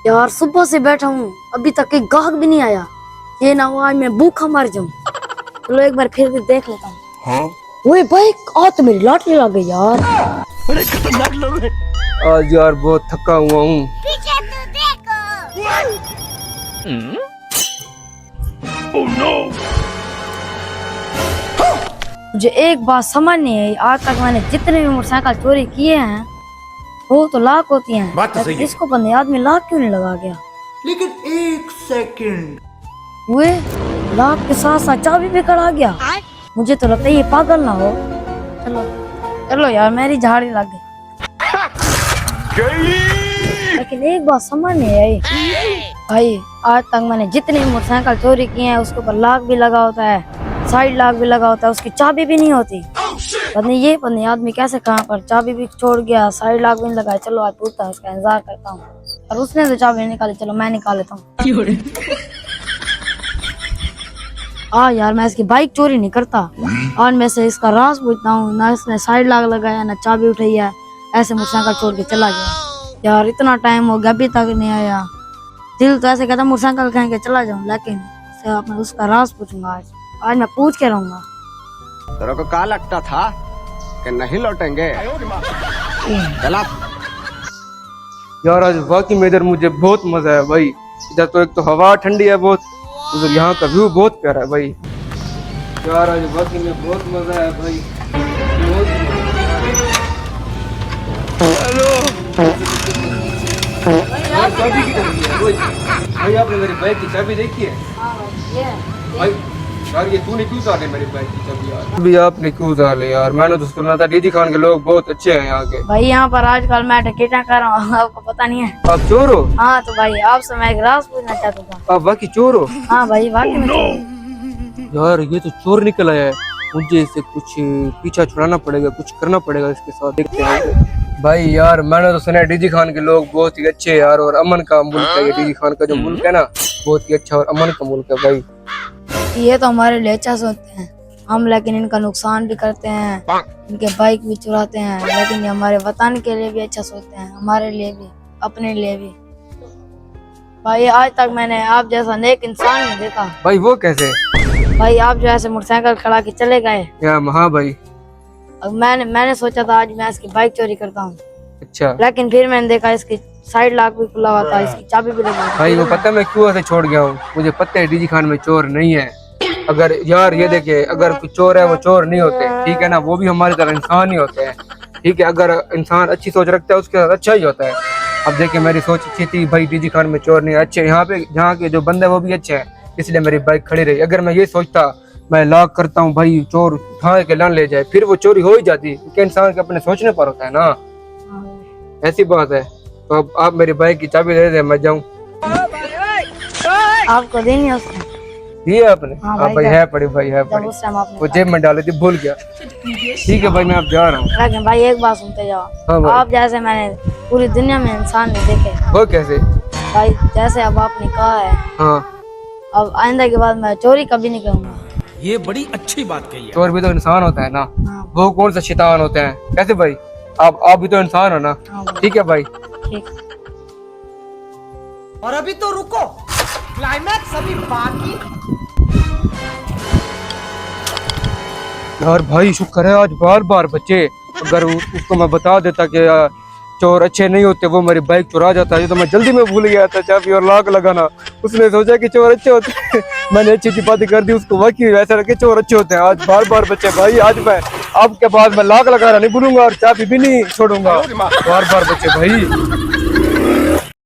यार सुबह से बैठा हूँ, अभी तक एक ग्राहक भी नहीं आया। ये ना हुआ आज मैं भूखा मर जाऊं। चलो एक बार फिर भी देख लेता हूँ। हाँ? ओए भाई, आज तो मेरी लॉटरी लग गई यार। बड़े खतरनाक लोग हैं। आज यार बहुत थका हुआ हूँ। पीछे तो देखो। Oh no. मुझे एक बात समझ नहीं आई, आज तक मैंने जितने भी मोटरसाइकिल चोरी किए हैं वो तो लाख होती हैं। बात तो सही है। इसको बंदे आदमी लाख क्यों नहीं लगा गया? लेकिन एक सेकंड, हुए लाख के साथ साथ चाबी भी कड़ा गया। मुझे तो लगता है ये पागल ना हो। चलो चलो यार, मेरी झाड़ी लग गई। लेकिन एक बात समझ नहीं आई भाई, आज तक मैंने जितने भी मोटरसाइकिल चोरी किए हैं उसके ऊपर लाख भी लगा होता है, साइड लाख भी लगा होता है, उसकी चाबी भी नहीं होती। पता आदमी कैसे कहाँ पर चाबी भी छोड़ गया, साइड लाख भी नहीं लगाया। चलो आज पूछता हूँ, उसका इंतजार करता हूँ। और उसने तो चाबी निकाली, चलो मैं निकाल लेता हूँ। यार मैं इसकी बाइक चोरी नहीं करता, और मैं से इसका राज पूछता हूँ। ना इसने साइड लाख लगाया, ना चाबी उठाई है, ऐसे मोटरसाइकिल छोड़ के चला गया। यार इतना टाइम हो गया अभी तक नहीं आया। दिल तो ऐसे कहता मोटरसाइकिल कहीं के चला जाऊं, लेकिन मैं उसका राज पूछूंगा। आज मैं पूछ के रहूंगा। तेरे को क्या लगता था कि नहीं लौटेंगे? गलत। यार आज वाकई में इधर मुझे बहुत मजा आया भाई। इधर तो एक तो हवा ठंडी है बहुत, उधर यहाँ का व्यू बहुत प्यारा है भाई। यार आज वाकई में बहुत मजा आया भाई। हेलो चाबी किधर है भाई? आपने मेरी बाइक की चाबी देखी है भाई? यार ये तूने क्यों डाले मेरी बाइक की चाबी यार? अभी आपने क्यों डाले यार? मैंने तो सुना था डीजी खान के लोग बहुत अच्छे हैं यहाँ के। भाई यहाँ पर आजकल मैं टिकटा कर रहा हूँ, आपको पता नहीं है? आप चोर हो? हाँ तो भाई आपसे मैं एक राज पूछना चाहता था। आप वाकई चोर हो? हाँ भाई वाकई में चोर। यार ये तो चोर निकल आया है, मुझे इसे कुछ पीछा छुड़ाना पड़ेगा, कुछ करना पड़ेगा इसके साथ। देखते हैं भाई। यार मैंने तो सुना है डीजी खान के लोग बहुत ही अच्छे हैं यार, और अमन का मुल्क है ये। डीजी खान का जो मुल्क है ना, बहुत ही अच्छा और अमन का मुल्क है भाई। ये तो हमारे लिए अच्छा सोचते हैं हम, लेकिन इनका नुकसान भी करते हैं, इनके बाइक भी चुराते हैं। लेकिन ये हमारे वतन के लिए भी अच्छा सोचते हैं, हमारे लिए भी, अपने लिए भी। भाई आज तक मैंने आप जैसा नेक इंसान नहीं देखा। भाई वो कैसे? भाई आप जो ऐसे मोटरसाइकिल खड़ा के चले गए, हाँ भाई। अब मैंने सोचा था आज मैं इसकी बाइक चोरी करता हूँ। अच्छा। लेकिन फिर मैंने देखा इसकी साइड लॉक भी खुला हुआ था, इसकी चाबी भी लगी हुई। भाई वो पता है मैं क्यों ऐसे छोड़ गया हूँ? मुझे पता है डीजी खान में चोर नहीं है। अगर यार ये देखिए, अगर कोई चोर है वो चोर नहीं होते, ठीक है ना? वो भी हमारी तरह इंसान ही होते हैं, ठीक है? अगर इंसान अच्छी सोच रखता है उसके साथ अच्छा ही होता है। अब देखिए मेरी सोच अच्छी थी भाई, डीजी खान में चोर नहीं अच्छे, यहाँ पे यहाँ के जो बंदे वो भी अच्छे हैं, इसलिए मेरी बाइक खड़ी रही। अगर मैं ये सोचता मैं लॉक करता हूँ भाई, चोर उठा के लान ले जाए, फिर वो चोरी हो ही जाती, क्योंकि इंसान के अपने सोचने पर होता है ना। ऐसी बात है। तो अब आप मेरी बाइक की चाबी दे दे, मैं जाऊँ। आपको देनी है उसने? दिए आपने? हाँ हाँ भाई है पड़ी, भाई है पड़ी, उस टाइम आपने वो जेब में डाली थी, भूल गया। ठीक है भाई मैं अब जा रहा हूँ। लेकिन भाई एक बात सुनते जाओ। हाँ भाई। आप जैसे मैंने पूरी दुनिया में इंसान नहीं देखे। वो कैसे? भाई जैसे अब आपने कहा है, हाँ अब आइंदा के बाद मैं चोरी कभी नहीं करूंगा। ये बड़ी अच्छी बात कही है। चोर भी तो इंसान होता है ना, हाँ। वो कौन सा शैतान होते हैं? कैसे भाई? आप भी तो इंसान हो ना। हाँ भाई। ठीक है भाई। ठीक। और अभी तो रुको, क्लाइमैक्स अभी बाकी। यार भाई शुक्र है आज बार बार बचे। अगर उसको मैं बता देता कि चोर अच्छे नहीं होते, वो मेरी बाइक चुरा जाता। ये तो मैं जल्दी में भूल गया था चाबी और लॉक लगाना। उसने सोचा कि चोर अच्छे होते हैं, मैंने अच्छी अच्छी बातें कर दी उसको, वाकई वैसा लगे चोर अच्छे होते हैं। आज बार बार बचे भाई। आज मैं आपके बाद मैं लॉक लगाना नहीं भूलूंगा और चाबी भी नहीं छोड़ूंगा। बार बार बचे भाई।